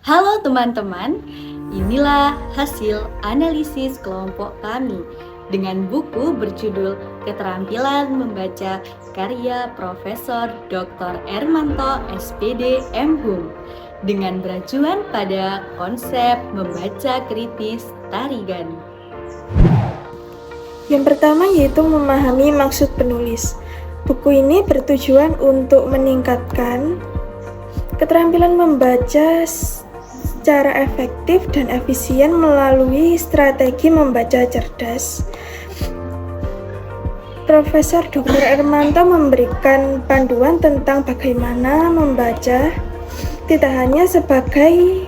Halo teman-teman, inilah hasil analisis kelompok kami dengan buku berjudul Keterampilan Membaca karya Profesor Dr. Ermanto SPD MHum dengan beracuan pada konsep membaca kritis Tarigani. Yang pertama yaitu memahami maksud penulis. Buku ini bertujuan untuk meningkatkan keterampilan membaca secara efektif dan efisien melalui strategi membaca cerdas. Profesor Dr. Ermanto memberikan panduan tentang bagaimana membaca, tidak hanya sebagai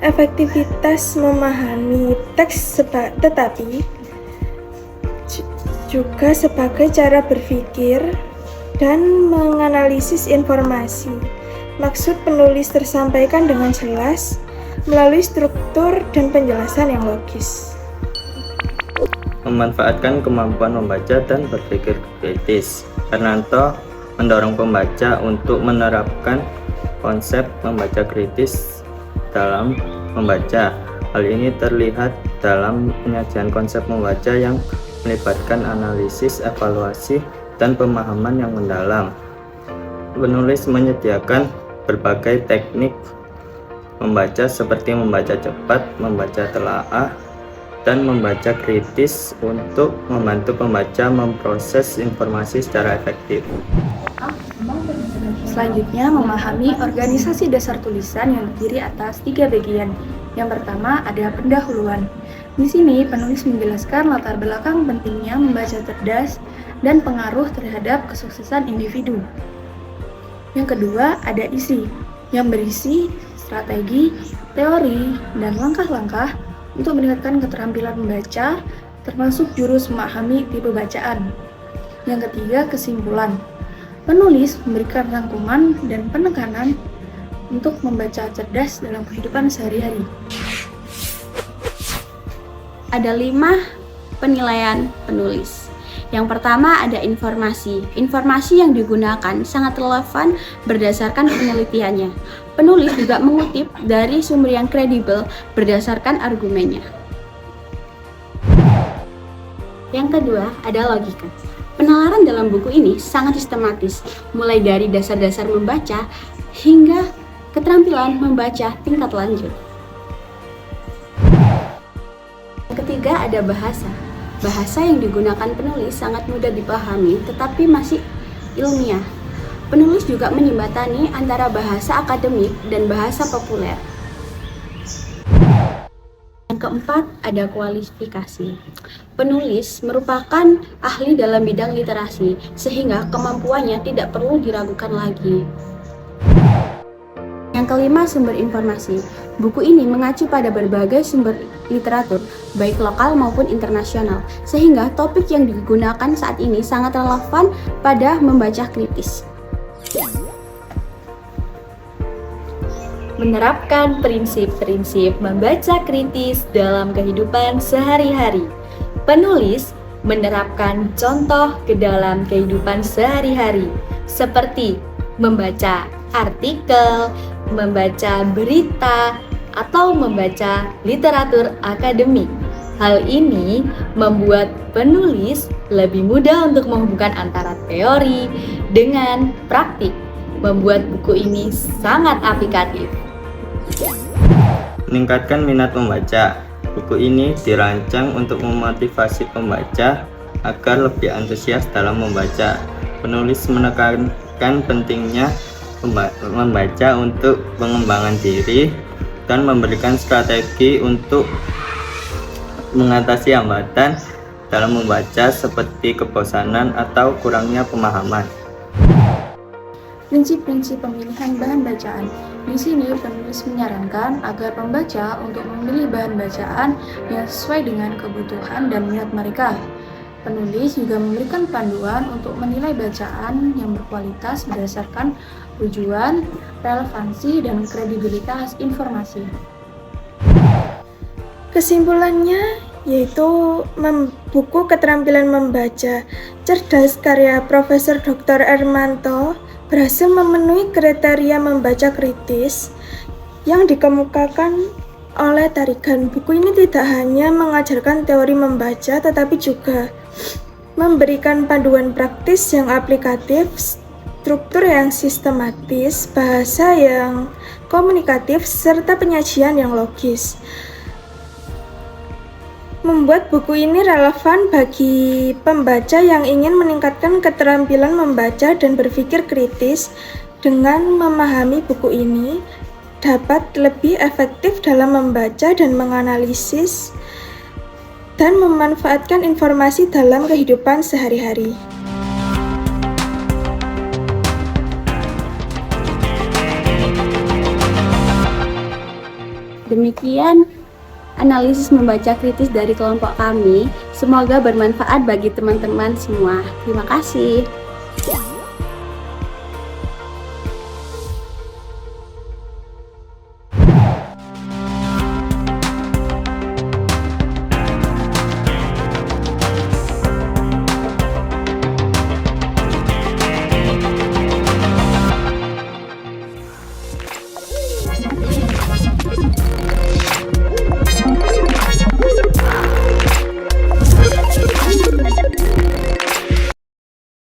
efektivitas memahami teks, tetapi juga sebagai cara berpikir dan menganalisis informasi. Maksud penulis tersampaikan dengan jelas melalui struktur dan penjelasan yang logis. Memanfaatkan kemampuan membaca dan berpikir kritis. Ermanto mendorong pembaca untuk menerapkan konsep membaca kritis dalam membaca. Hal ini terlihat dalam penyajian konsep membaca yang melibatkan analisis, evaluasi, dan pemahaman yang mendalam. Penulis menyediakan berbagai teknik membaca seperti membaca cepat, membaca telaah, dan membaca kritis untuk membantu pembaca memproses informasi secara efektif. Selanjutnya, memahami organisasi dasar tulisan yang terdiri atas 3 bagian. Yang pertama ada pendahuluan. Di sini penulis menjelaskan latar belakang pentingnya membaca cerdas dan pengaruh terhadap kesuksesan individu. Yang kedua ada isi, yang berisi strategi, teori, dan langkah-langkah untuk meningkatkan keterampilan membaca, termasuk jurus memahami tipe bacaan. Yang ketiga kesimpulan. Penulis memberikan rangkuman dan penekanan untuk membaca cerdas dalam kehidupan sehari-hari. Ada 5 penilaian penulis. Yang pertama ada informasi. Informasi yang digunakan sangat relevan berdasarkan penelitiannya. Penulis juga mengutip dari sumber yang kredibel berdasarkan argumennya. Yang kedua ada logika. Penalaran dalam buku ini sangat sistematis, mulai dari dasar-dasar membaca hingga keterampilan membaca tingkat lanjut. Yang ketiga ada bahasa. Bahasa yang digunakan penulis sangat mudah dipahami tetapi masih ilmiah. Penulis juga menjembatani antara bahasa akademik dan bahasa populer. Yang keempat ada kualifikasi. Penulis merupakan ahli dalam bidang literasi sehingga kemampuannya tidak perlu diragukan lagi. Yang kelima, sumber informasi. Buku ini mengacu pada berbagai sumber literatur, baik lokal maupun internasional, sehingga topik yang digunakan saat ini sangat relevan pada membaca kritis. Menerapkan prinsip-prinsip membaca kritis dalam kehidupan sehari-hari. Penulis menerapkan contoh ke dalam kehidupan sehari-hari, seperti membaca artikel, membaca berita, atau membaca literatur akademik. Hal ini membuat penulis lebih mudah untuk menghubungkan antara teori dengan praktik, membuat buku ini sangat aplikatif. Meningkatkan minat membaca. Buku ini dirancang untuk memotivasi pembaca agar lebih antusias dalam membaca. Penulis menekankan pentingnya membaca untuk pengembangan diri dan memberikan strategi untuk mengatasi hambatan dalam membaca seperti kebosanan atau kurangnya pemahaman. Prinsip-prinsip pemilihan bahan bacaan. Di sini penulis menyarankan agar pembaca untuk memilih bahan bacaan yang sesuai dengan kebutuhan dan minat mereka. Penulis juga memberikan panduan untuk menilai bacaan yang berkualitas berdasarkan tujuan, relevansi, dan kredibilitas informasi. Kesimpulannya yaitu buku Keterampilan Membaca Cerdas karya Profesor Dr. Ermanto berhasil memenuhi kriteria membaca kritis yang dikemukakan oleh Tarigan. Buku ini tidak hanya mengajarkan teori membaca, tetapi juga memberikan panduan praktis yang aplikatif, struktur yang sistematis, bahasa yang komunikatif, serta penyajian yang logis. Membuat buku ini relevan bagi pembaca yang ingin meningkatkan keterampilan membaca dan berpikir kritis. Dengan memahami buku ini, dapat lebih efektif dalam membaca dan menganalisis dan memanfaatkan informasi dalam kehidupan sehari-hari. Demikian analisis membaca kritis dari kelompok kami. Semoga bermanfaat bagi teman-teman semua. Terima kasih.